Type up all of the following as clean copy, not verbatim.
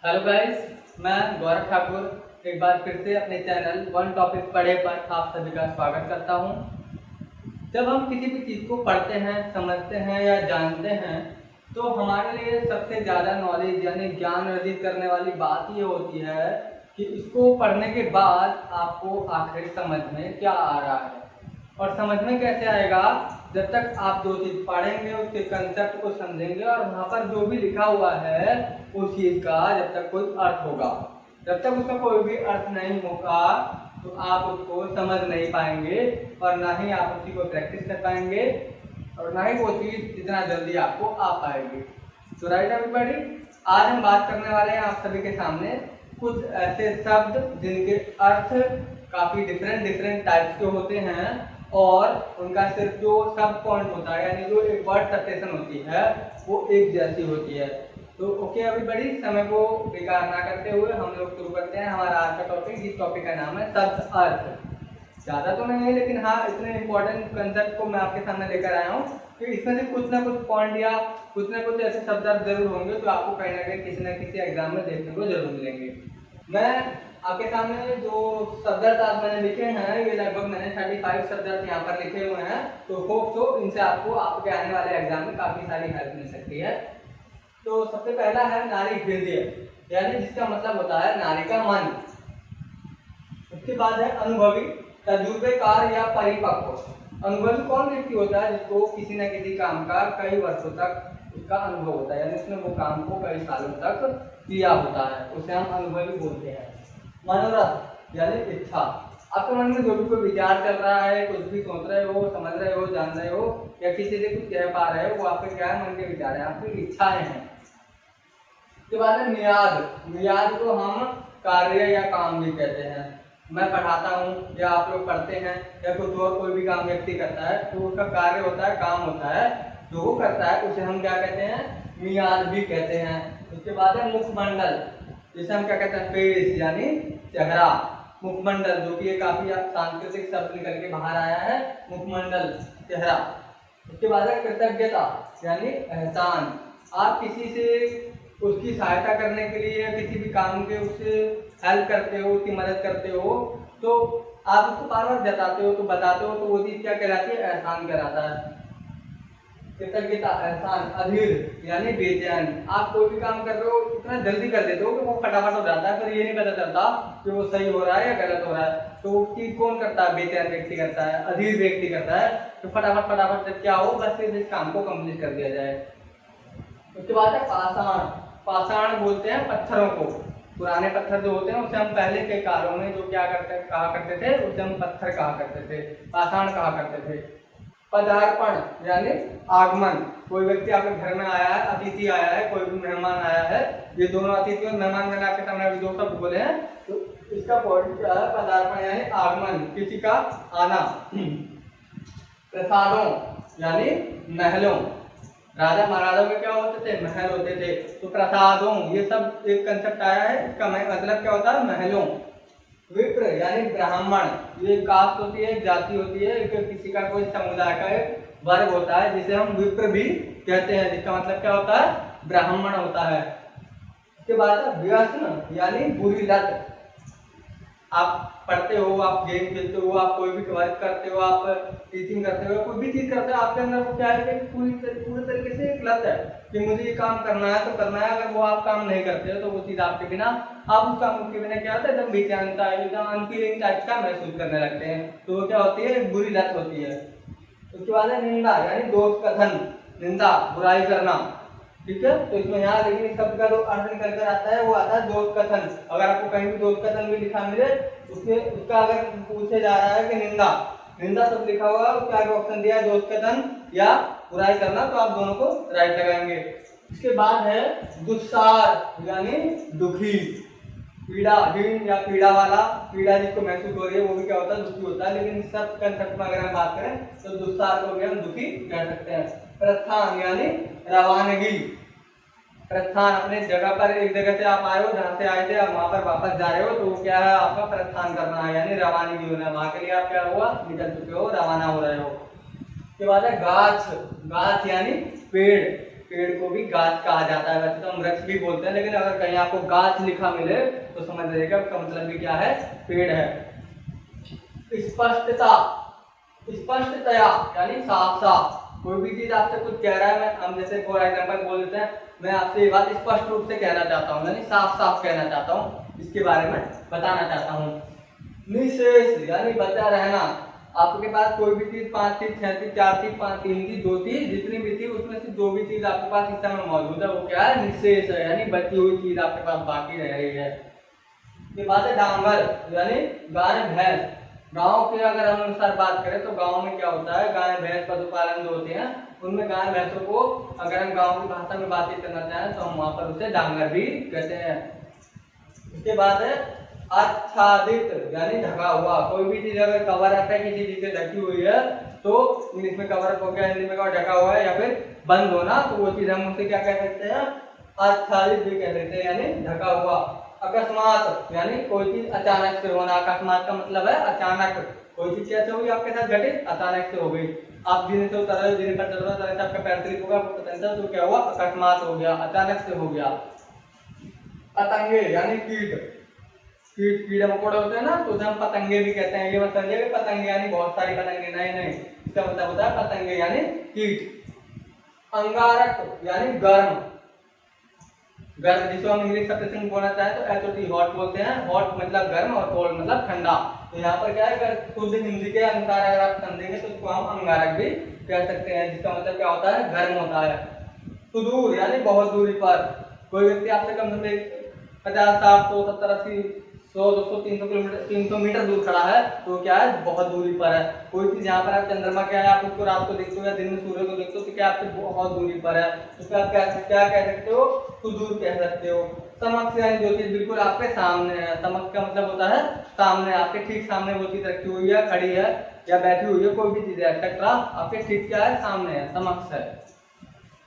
Hello guys, मैं गौरव ठाकुर एक बार फिर से अपने चैनल वन टॉपिक पढ़े पर आप सभी का स्वागत करता हूं। जब हम किसी भी चीज़ को पढ़ते हैं, समझते हैं या जानते हैं तो हमारे लिए सबसे ज़्यादा नॉलेज यानी ज्ञान अर्जित करने वाली बात ये होती है कि इसको पढ़ने के बाद आपको आखिर समझ में क्या आ रहा है। और समझ में कैसे आएगा? जब तक आप जो चीज़ पढ़ेंगे उसके कंसेप्ट को समझेंगे और वहाँ पर जो भी लिखा हुआ है उस चीज़ का जब तक कोई अर्थ होगा, जब तक उसका कोई भी अर्थ नहीं होगा तो आप उसको समझ नहीं पाएंगे और ना ही आप उसी को प्रैक्टिस कर पाएंगे और ना ही वो चीज़ इतना जल्दी आपको आ पाएगी। तो राइट एवरीबॉडी, आज हम बात करने वाले हैं आप सभी के सामने कुछ ऐसे शब्द जिनके अर्थ काफ़ी डिफरेंट टाइप्स के होते हैं और उनका सिर्फ जो सब पॉइंट होता है यानी जो एक वर्ड सब्स्टेशन होती है वो एक जैसी होती है। तो ओके एवरीबॉडी, समय को बेकार ना करते हुए हम लोग शुरू करते हैं हमारा आज का टॉपिक। इस टॉपिक का नाम है शब्द अर्थ। ज़्यादा तो नहीं है लेकिन हाँ इतने इंपॉर्टेंट कंसेप्ट को मैं आपके सामने लेकर आया हूँ कि इसमें से कुछ ना कुछ पॉइंट या कुछ ना कुछ ऐसे शब्द अर्थ जरूर होंगे जो आपको कहीं ना कहीं किसी न किसी एग्जाम में देखने को जरूर मिलेंगे। मैं आपके सामने जो शब्द अर्थ आज मैंने लिखे हैं ये लगभग मैंने 35 शब्द अर्थ यहाँ पर लिखे हुए हैं, तो होप सो इनसे आपको आपके आने वाले एग्जाम में काफ़ी सारी हेल्प मिल सकती है। तो सबसे पहला है नारी हृदय, यानी जिसका मतलब होता है नारी का मन। उसके बाद है अनुभवी, तजुर्बेकार या परिपक्व। अनुभवी कौन व्यक्ति होता है? जिसको किसी न किसी काम का कई वर्षों तक उसका अनुभव होता है, यानी उसने वो काम को कई सालों तक किया होता है, उसे हम अनुभवी बोलते हैं। मनोरथ यानी इच्छा, आपके मन में जो भी कोई विचार चल रहा है, कुछ भी सोच रहे हो, समझ रहे हो, जान रहे हो या किसी से कुछ कह पा रहे हो, वो आपके क्या है? मन के विचार है, आपकी इच्छाएं हैं। उसके बाद है मियाद। मियाद को हम कार्य या काम भी कहते हैं। मैं पढ़ाता हूँ या आप लोग पढ़ते हैं या कुछ और कोई भी काम व्यक्ति करता है तो उसका कार्य होता है, काम होता है, जो वो करता है उसे हम क्या कहते हैं? मियाद भी कहते हैं। उसके बाद है मुखमंडल, जिसे हम क्या कहते हैं? फेस यानी चेहरा। मुखमंडल जो कि काफी सांस्कृतिक शब्द निकल के बाहर आया है, मुखमंडल चेहरा। उसके बाद है कृतज्ञता यानी एहसान। आप किसी से उसकी सहायता करने के लिए या किसी भी काम के उससे हेल्प करते हो, उसकी मदद करते हो तो आप उसको बार बार जताते हो, तो बताते हो, तो वो चीज क्या कहलाती है? एहसान कहलाता है। कृतज्ञता, एहसान। अधीर यानी बेचैन, आप कोई भी काम कर रहे हो इतना जल्दी कर देते हो कि वो फटाफट हो जाता है, फिर ये नहीं पता चलता कि वो सही हो रहा है या गलत हो रहा है। तो वो चीज कौन करता है? बेचैन व्यक्ति करता है, अधीर व्यक्ति करता है। तो फटाफट जब क्या हो, बस इस काम को कंप्लीट कर दिया जाए। उसके बाद है पाषाण। पाषाण बोलते हैं पत्थरों को। पुराने पत्थर जो होते हैं उसे हम पहले के कालों में जो क्या कहा करते थे उसे हम पत्थर कहा करते थे, पाषाण कहा करते थे। पदार्पण यानी आगमन, कोई व्यक्ति आपके घर में आया है, अतिथि आया है, कोई भी मेहमान आया है, ये दोनों अतिथि और मेहमान मैंने आपके सामने अभी दो शब्द बोले हैं, तो इसका पॉइंट क्या है? पदार्पण यानी आगमन, किसी का आना। प्रसादों यानी महलों, राजा महाराजाओं के क्या होते थे? महल होते थे। तो प्रसादों, ये सब एक कंसेप्ट आया है, इसका मतलब क्या होता है? महलों। विप्र यानी ब्राह्मण, ये कास्ट होती है, एक जाति होती है, एक किसी का कोई समुदाय का एक वर्ग होता है जिसे हम विप्र भी कहते हैं, जिसका मतलब क्या होता है? ब्राह्मण होता है। उसके बाद व्यसन यानी बुरी लत। आप पढ़ते हो, आप गेम खेलते हो, आप कोई भी वर्क करते हो, आप टीचिंग करते हो, कोई भी चीज करते हो, आपके अंदर वो क्या है कि पूरी तरीके से एक लत है कि मुझे ये काम करना है तो करना है। अगर वो आप काम नहीं करते हो तो वो चीज आपके बिना, आप उस काम के बिना क्या होता है? एकदम बेचैनता, एकदम अनफीलिंग टाइप का महसूस करने लगते हैं, तो वो क्या होती है? एक बुरी लत होती है। उसके बाद है निंदा यानी दोष कथन, निंदा, बुराई करना। ठीक है, तो इसमें यहाँ लेकिन शब्द का जो अर्थ निकल कर आता है वो आता है दोष कथन। अगर आपको कहीं भी दोष कथन भी लिखा मिले उसका अगर पूछे जा रहा है कि निंदा, निंदा सब लिखा हुआ है, उसके आगे ऑप्शन दिया है दोष कथन या बुराई करना, तो आप दोनों को राइट लगाएंगे। इसके बाद है दुस्सार यानी दुखी, पीड़ाहीन या पीड़ा वाला, पीड़ा जिसको महसूस हो रही है वो भी क्या होता है? दुखी होता है। लेकिन सब कंसेप्ट में अगर हम बात करें तो दुस्सार को भी हम दुखी कह सकते हैं। प्रस्थान यानी रवानगी, प्रस्थान अपने जगह पर, एक जगह से आप आए हो, जहाँ से आए थे आप वहां पर वापस जा रहे हो, तो वो क्या है? आपका प्रस्थान करना है यानी रवानगी होना है, वहां के लिए आप क्या हुआ? निकल चुके हो, रवाना हो रहे हो। उसके बाद है गाछ। गाछ यानी पेड़, पेड़ को भी गाछ कहा जाता है। वैसे तो हम वृक्ष भी बोलते हैं, लेकिन अगर कहीं आपको गाछ लिखा मिले तो समझ लीजिएगा उसका मतलब भी क्या है, पेड़ है। स्पष्टता, स्पष्टतया यानी साफ साफ, कोई भी चीज आपसे कुछ कह रहा है, मैं हम जैसे फॉर एग्जाम्पल बोल देते हैं, मैं आपसे ये बात स्पष्ट रूप से कहना चाहता हूँ, यानी साफ साफ कहना चाहता हूँ, इसके बारे में बताना चाहता हूँ। निशेष यानी बचा रहना, आपके पास कोई भी चीज 5 चीज 6 चीज 4 चीज 5 3 चीज 2 चीज जितनी भी थी उसमें से जो भी चीज आपके पास इस समय मौजूद है वो क्या है, निशेष है, यानी बची हुई चीज आपके पास बाकी रह रही है। ये बात है डांगर यानी गाय भैंस। गांव के अगर हम अनुसार बात करें तो गांव में क्या होता है, गाय भैंस पशुपालन जो होते हैं उनमें गाय भैंसों को अगर हम गांव की भाषा में बातचीत करना चाहें तो हम वहां पर उसे डांगर भी कहते हैं। उसके बाद है आच्छादित यानी ढका हुआ, कोई भी चीज अगर कवर अप है किसी चीज से ढकी हुई है तो इंग्लिश में कवर अप हो गया, हिंदी में ढका हुआ है या फिर बंद होना, तो वो चीज हम उसे क्या कह सकते हैं, आच्छादित भी कह सकते हैं, यानी ढका हुआ। अकस्मात यानी कोई चीज अचानक से होना, अकस्मात का मतलब है अचानक, कोई चीज कैसे हुई आपके साथ घटित, अचानक से हो गई। आप जिन्हें से उतर रहे हो, जिन्हें पर चल रहे हो, तरह से आपका पैर स्लिप होगा, आपको पता नहीं था तो क्या हुआ, अकस्मात हो गया, अचानक से हो गया। पतंगे यानी कीट, कीट कीड़े मकोड़े होते हैं ना, तो उसे हम पतंगे भी कहते हैं। ये मत समझिए कि पतंगे यानी बहुत सारी पतंगे, नहीं नहीं, इसका मतलब होता है पतंगे यानी कीट। अंगारक यानी गर्म, गर्म जिसको हम इंग्लिश शब्द से बोलना चाहे तो HOT हॉट बोलते हैं, हॉट मतलब गर्म और कोल्ड मतलब ठंडा। तो यहाँ पर क्या है, अगर शुद्ध हिंदी के अनुसार अगर आप समझेंगे तो उसको हम अंगारक भी कह सकते हैं, जिसका मतलब क्या होता है, गर्म होता है। सुदूर यानी बहुत दूरी पर, कोई व्यक्ति आपसे कम से कम 50 60 100 70 80 100 200 300 किलोमीटर 300 मीटर दूर खड़ा है तो क्या है, बहुत दूरी पर है। कोई चीज यहाँ पर आप चंद्रमा क्या है, आप उसको रात को देखते हो या दिन में सूर्य को देखते हो तो क्या आपसे बहुत दूरी पर है, उसका आप क्या कह सकते हो, सुदूर कह सकते हो। समक्ष यानी जो चीज बिल्कुल आपके सामने है, समक्ष का मतलब होता है सामने, आपके ठीक सामने वो चीज रखी हुई है, खड़ी है या बैठी हुई है, कोई भी चीज है एक्सेट्रा आपके ठीक क्या है, सामने है, समक्ष है।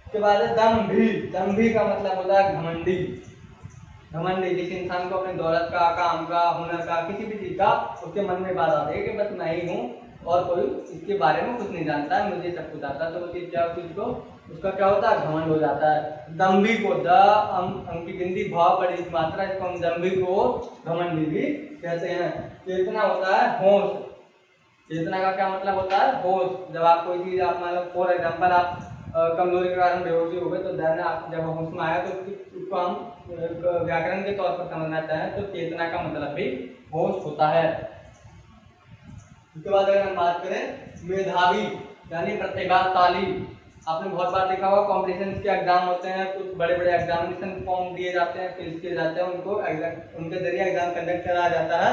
उसके बाद है दम्भी, दम्भी का मतलब होता है घमंडी। घमंडी जिस इंसान को अपने दौलत का, काम का, हुनर का, किसी भी चीज का उसके मन में बात आती है कि बस मैं ही हूँ और कोई इसके बारे में कुछ नहीं जानता है, मुझे सब कुछ आता है, तो वो चीज क्या, उस चीज को उसका क्या होता है, घमंड हो जाता है। दम्भी को हम की गिनती भाव बड़ी मात्रा, इसको हम दम्भी को घमंडी भी कहते हैं। चेतना होता है होश, चेतना का क्या मतलब होता है, होश। जब आप कोई चीज आप मतलब फॉर एग्जाम्पल आप कमजोरी के कारण बेहोशी हो गए तो दैन आप जब होश में आया तो उसको हम व्याकरण के तौर पर समझना चाहें तो चेतना का मतलब भी होश होता है। उसके बाद अगर हम बात करें मेधावी यानी प्रतिभाशाली, आपने बहुत बार देखा होगा कॉम्पिटिशन के एग्जाम होते हैं, कुछ बड़े बड़े एग्जामिनेशन फॉर्म दिए जाते हैं, फिल किए जाते हैं, उनको उनके जरिए एग्जाम कंडक्ट करा जाता है,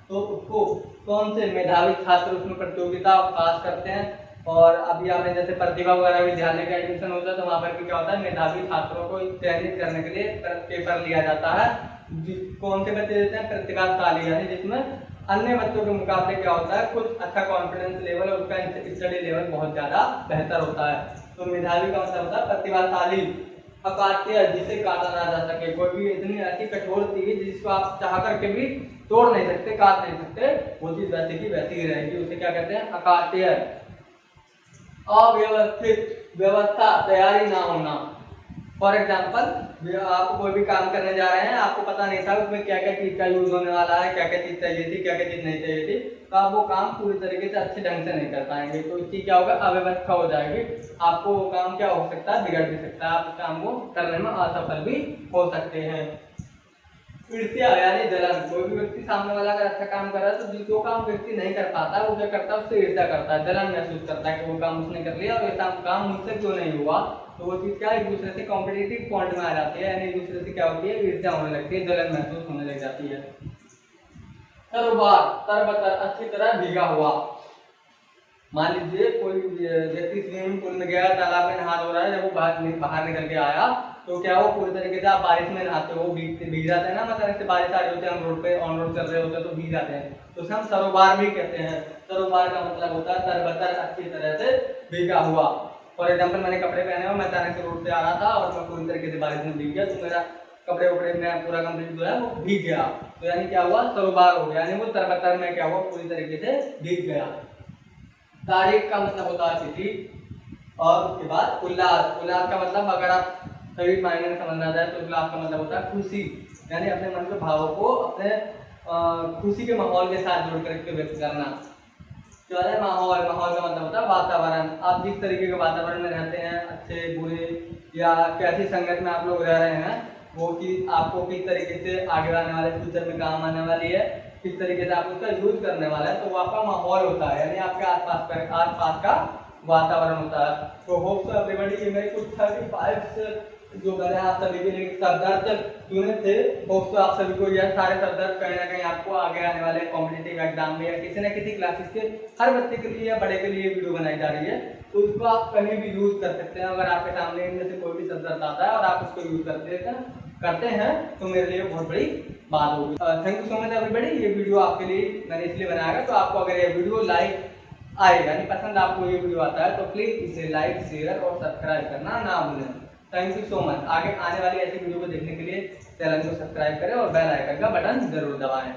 तो उसको कौन से मेधावी छात्र उसमें प्रतियोगिता पास करते हैं। और अभी आपने जैसे प्रतिभा वगैरह विद्यालय का एडमिशन होता है तो वहाँ पर क्या होता है, मेधावी छात्रों को चयनित करने के लिए पेपर लिया जाता है। कौन से बच्चे देते हैं, प्रतिभाशाली यानी जिसमें अन्य बच्चों के मुकाबले क्या होता है, कुछ अच्छा कॉन्फिडेंस लेवल और उसका स्टडी लेवल बहुत ज्यादा बेहतर होता है। तो मेधावी का मतलब होता है प्रतिभाशाली। अकाट्य जिसे काटा ना जा सके, कोई भी इतनी ऐसी कठोर चीज जिसको आप चाह करके भी तोड़ नहीं सकते, काट नहीं सकते, वो चीज वैसे की वैसी ही रहेगी, उसे क्या कहते हैं, अकाट्य। अव्यवस्थित व्यवस्था तैयारी ना होना, फॉर एग्जाम्पल आप कोई भी काम करने जा रहे हैं, आपको पता नहीं था उसमें क्या क्या चीज का यूज होने वाला है, क्या क्या चीज चाहिए थी, क्या क्या चीज नहीं चाहिए थी, तो आप वो काम पूरी तरीके से अच्छे ढंग से नहीं कर पाएंगे, तो इसकी क्या होगा, अव्यवस्था हो जाएगी, आपको वो काम क्या हो सकता है, बिगड़ भी सकता है, आप उस काम को करने में असफल भी हो सकते हैं। ईर्ष्या यानी जलन, कोई भी व्यक्ति सामने वाला अगर अच्छा काम कर रहा है तो जो काम व्यक्ति नहीं कर पाता वो क्या करता है, उससे ईर्ष्या करता है, जलन महसूस करता है कि वो काम उसने कर लिया और ये काम मुझसे क्यों नहीं हुआ, तो वो चीज क्या एक दूसरे से कॉम्पिटिटिव पॉइंट में आ जाती है, यानी एक दूसरे से क्या होती है, ईर्ष्या होने लगती है, जलन महसूस होने लग जाती है। तरबतर अच्छी तरह भीगा हुआ, मान लीजिए कोई व्यक्ति स्विमिंग पूल में गया, तालाब में नहा धो रहा है, जब वो बाहर निकल के आया तो क्या वो पूरी तरीके से आप बारिश में नहाते हो भीग जाते हैं ना, मतलब ऐसे बारिश आ रही होती है, हम रोड पे ऑन रोड चल रहे होते हैं तो भीग जाते हैं, तो उसे हम सरोबार भी कहते हैं। सरोबार का मतलब होता है तरबतर अच्छी तरह से भीगा हुआ। फॉर एग्जाम्पल मैंने कपड़े पहने हुए, मैं अचानक से रोड से आ रहा था और मैं पूरी तरीके से बारिश में भीग गया, तो मेरा कपड़े वपड़े में पूरा कंप्लीट जो है वो भीग गया, तो यानी क्या हुआ, सरोबार हो गया, यानी वो तरबतर में क्या हुआ, पूरी तरीके से भीग गया। तारीख का मतलब होता है तिथि, और उसके बाद उल्लास। उल्लास का मतलब अगर आप सही मायने में समझना जाए तो उल्लास का मतलब होता है खुशी, यानी अपने मन के भावों को अपने खुशी के माहौल के साथ जोड़ करके व्यक्त करना। जो है माहौल, माहौल का मतलब होता है वातावरण। आप जिस तरीके के वातावरण में रहते हैं, अच्छे बुरे या कैसी संगत में आप लोग रह रहे हैं, वो चीज़ आपको किस तरीके से आगे आने वाले फ्यूचर में काम आने वाली है, किस तरीके से आप उसका यूज करने वाला है, तो वो आपका माहौल होता है, यानी आपके आसपास का वातावरण होता है। तो होप सो एवरीबॉडी कि मेरे कुछ 35 जो मैंने आप सभी के लिए शब्दार्थ चुने थे, होप सो आप सभी को यह सारे शब्दार्थ कहीं ना कहीं आपको आगे आने वाले कॉम्पिटिटिव एग्जाम में या किसी न किसी क्लासेस के हर बच्चे के लिए या बड़े के लिए वीडियो बनाई जा रही है, तो उसको आप कहीं भी यूज कर सकते हैं। अगर आपके सामने इनमें से कोई भी शब्दार्थ आता है और आप उसको यूज करते हैं तो मेरे लिए बहुत बड़ी बात होगी। Thank you so much everybody. ये वीडियो आपके लिए मैंने इसलिए बनाया है, तो आपको अगर ये वीडियो लाइक आए यानी पसंद आपको ये वीडियो आता है तो प्लीज इसे लाइक, शेयर और सब्सक्राइब करना ना भूलें। Thank you so much. आगे आने वाली ऐसी वीडियो को देखने के लिए चैनल को सब्सक्राइब करें और बेल आइकन का बटन जरूर दबाएं।